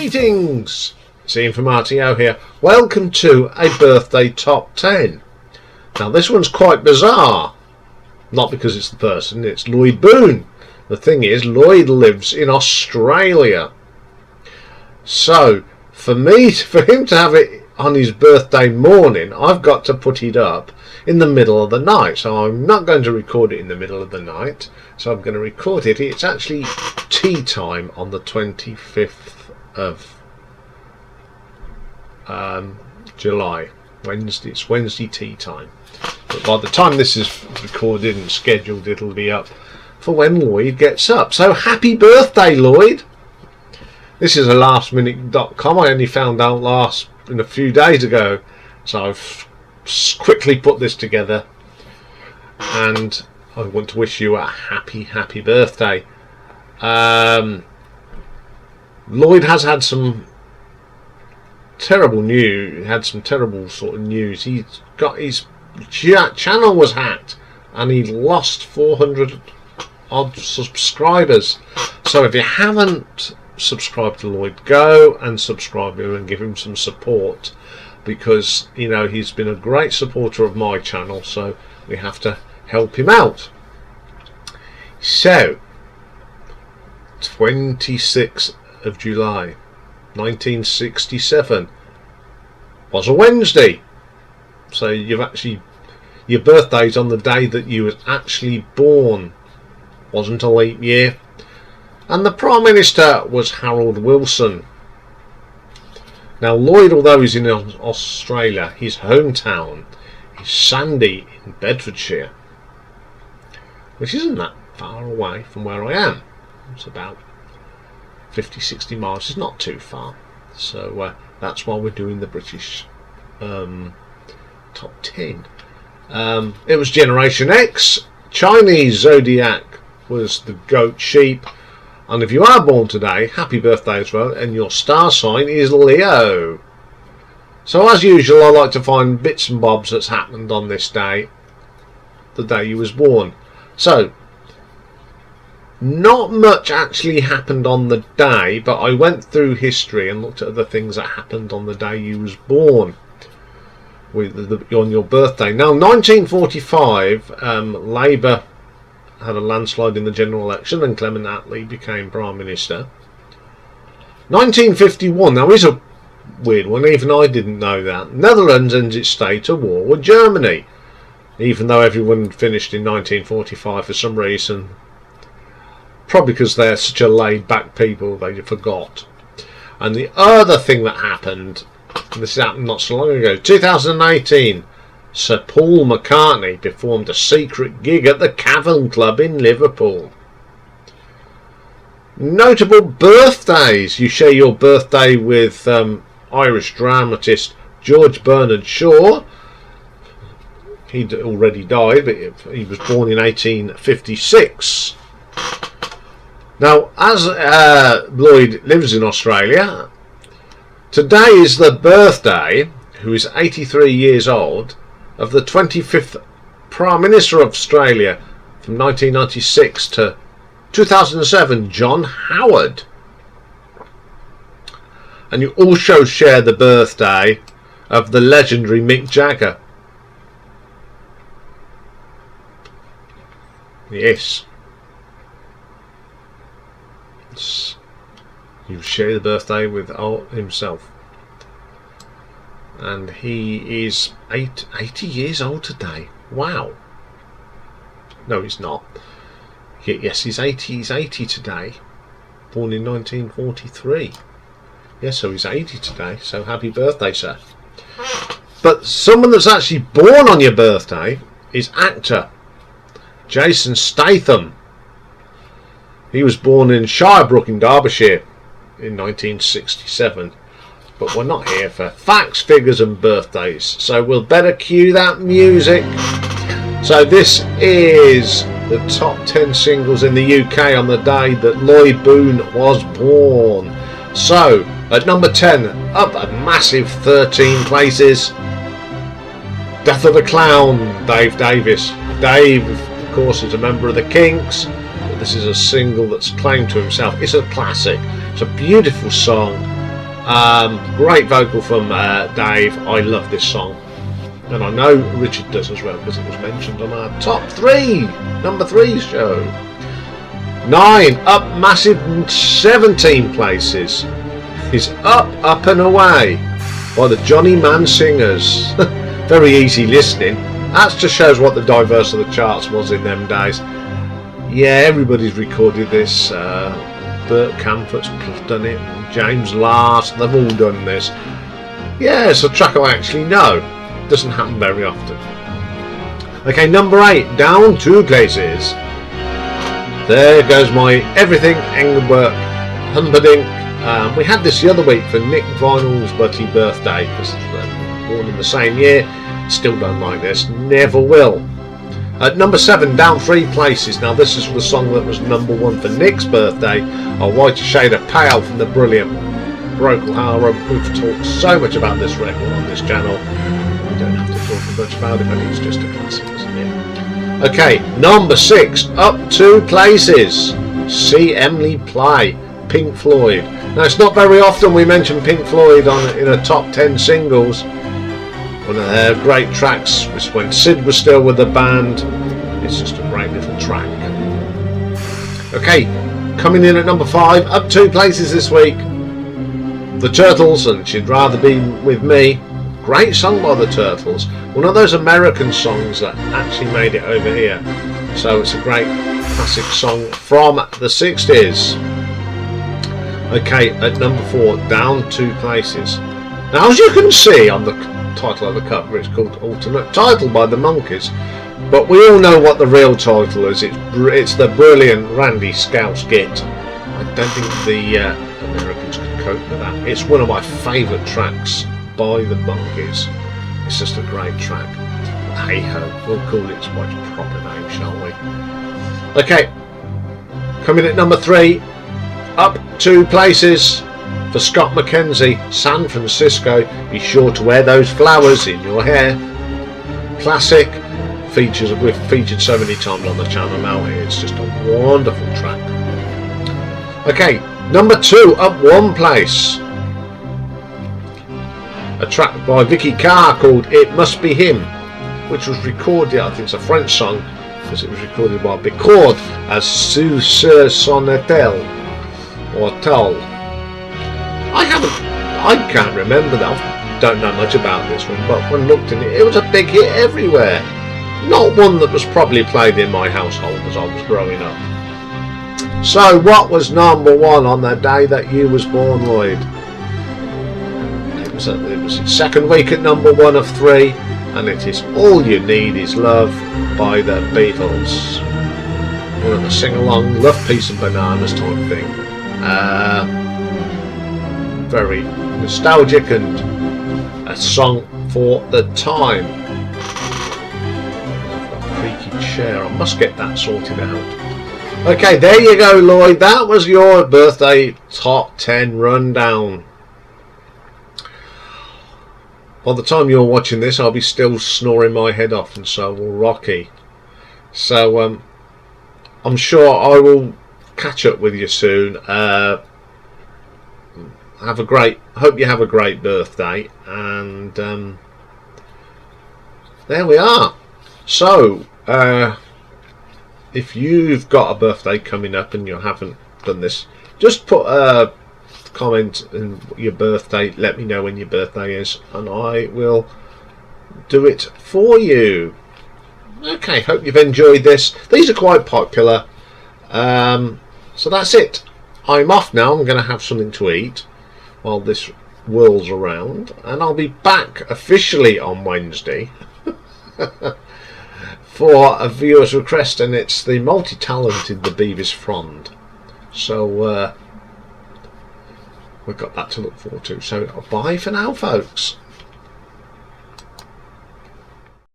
Greetings! It's Ian from RTO here. Welcome to a birthday top 10. Now this one's quite bizarre. Not because it's the person, it's Lloyd Boon. The thing is, Lloyd lives in Australia. So, for him to have it on his birthday morning, I've got to put it up in the middle of the night. So I'm not going to record it in the middle of the night. So I'm going to record it. It's actually tea time on the 25th of July. Wednesday. It's Wednesday tea time. But by the time this is recorded and scheduled, it'll be up for when Lloyd gets up. So happy birthday, Lloyd! This is a lastminute.com. I only found out a few days ago, so I've quickly put this together, and I want to wish you a happy birthday. Lloyd has had some terrible news. Had some terrible sort of news. He's got his channel was hacked, and he lost 400 odd subscribers. So if you haven't subscribed to Lloyd, go and subscribe him and give him some support, because you know he's been a great supporter of my channel, so we have to help him out. So 26th of July 1967 was a Wednesday, so your birthday's on the day that you was actually born. Wasn't a leap year. And the Prime Minister was Harold Wilson. Now Lloyd, although he's in Australia, his hometown is Sandy in Bedfordshire, which isn't that far away from where I am. It's about 50-60 miles. It's not too far. So that's why we're doing the British top 10. It was Generation X. Chinese zodiac was the goat sheep. And if you are born today, happy birthday as well, and your star sign is Leo. So as usual, I like to find bits and bobs that's happened on this day, the day you was born. So, not much actually happened on the day, but I went through history and looked at the things that happened on the day you was born, on your birthday. Now, 1945, Labour had a landslide in the general election and Clement Attlee became Prime Minister. 1951, now is a weird one, even I didn't know that. Netherlands ends its state of war with Germany, even though everyone finished in 1945 for some reason. Probably because they're such a laid back people, they forgot. And the other thing that happened, and this happened not so long ago, 2018, Sir Paul McCartney performed a secret gig at the Cavern Club in Liverpool. Notable birthdays. You share your birthday with Irish dramatist George Bernard Shaw. He'd already died, but he was born in 1856. Now, as Lloyd lives in Australia, today is the birthday, who is 83 years old, of the 25th Prime Minister of Australia from 1996 to 2007, John Howard. And you also share the birthday of the legendary Mick Jagger. Yes. You share the birthday with himself. And he is 80 years old today. Wow. No, he's not. Yes, he's 80. He's 80 today. Born in 1943. Yes, so he's 80 today. So happy birthday, sir. But someone that's actually born on your birthday is actor Jason Statham. He was born in Shirebrook in Derbyshire in 1967. But we're not here for facts, figures and birthdays, so we'll better cue that music. So this is the top 10 singles in the UK on the day that Lloyd Boon was born. So at number 10, up a massive 13 places, Death of the Clown, Dave Davis. Dave, of course, is a member of the Kinks, but this is a single that's claimed to himself. It's a classic. It's a beautiful song. Great vocal from Dave. I love this song, and I know Richard does as well because it was mentioned on our top 3, number 3 show. 9 up massive 17 places is Up and Away by the Johnny Man Singers. Very easy listening. That just shows what the diverse of the charts was in them days. Yeah, everybody's recorded this. Bert Camfort's done it, James Last, they've all done this. Yeah, it's a track I actually know. Doesn't happen very often. Okay, number 8, Down 2 places. There goes my Everything Engelbert Humperdinck. We had this the other week for Nick Vinyl's birthday, because they're born in the same year. Still don't like this, never will. At number 7, Down 3 places. Now this is the song that was number 1 for Nick's birthday, A Whiter Shade of Pale from the brilliant Procol Harum. We've talked so much about this record on this channel. We don't have to talk much about it, but it's just a classic, isn't it? Okay, number 6, Up 2 places. See Emily Play, Pink Floyd. Now it's not very often we mention Pink Floyd in a top 10 singles. One of their great tracks was when Sid was still with the band. It's just a great little track. Okay, coming in at number 5, up 2 places this week. The Turtles and She'd Rather Be With Me. Great song by the Turtles. One of those American songs that actually made it over here. So it's a great classic song from the 60s. Okay, at number 4, Down 2 places. Now as you can see on the title of the cover, it's called Alternate Title by the Monkees, but we all know what the real title is. It's the brilliant Randy Scouse Git. I don't think the Americans could cope with that. It's one of my favourite tracks by the Monkees. It's just a great track. Hey ho, we'll call it by its proper name, shall we? Okay, coming at number 3, up 2 places for Scott McKenzie, San Francisco. Be sure to wear those flowers in your hair. Classic. We've featured so many times on the channel now. It's just a wonderful track. Okay, number 2, up 1 place. A track by Vicky Carr called It Must Be Him, which was recorded, I think it's a French song, because it was recorded by Bicord as Sous Son Etel or Tel. I can't remember that. I don't know much about this one, but when looked at it, it was a big hit everywhere. Not one that was probably played in my household as I was growing up. So, what was number 1 on the day that you was born, Lloyd? It was its second week at number 1 of 3, and it is All You Need Is Love by the Beatles. One of the sing-along, Love, Peace and Bananas type thing. Very nostalgic and a song for the time. I've got a creaky chair, I must get that sorted out. Okay, there you go, Lloyd, that was your birthday top 10 rundown. By the time you're watching this, I'll be still snoring my head off, and so will Rocky. So I'm sure I will catch up with you soon. Hope you have a great birthday, and there we are. So if you've got a birthday coming up and you haven't done this, just put a comment in your birthday, let me know when your birthday is, and I will do it for you. Okay, hope you've enjoyed this. These are quite popular, so that's it. I'm off now. I'm going to have something to eat while this whirls around, and I'll be back officially on Wednesday for a viewer's request, and it's the multi-talented The Beavis Frond. So we've got that to look forward to. So bye for now, folks.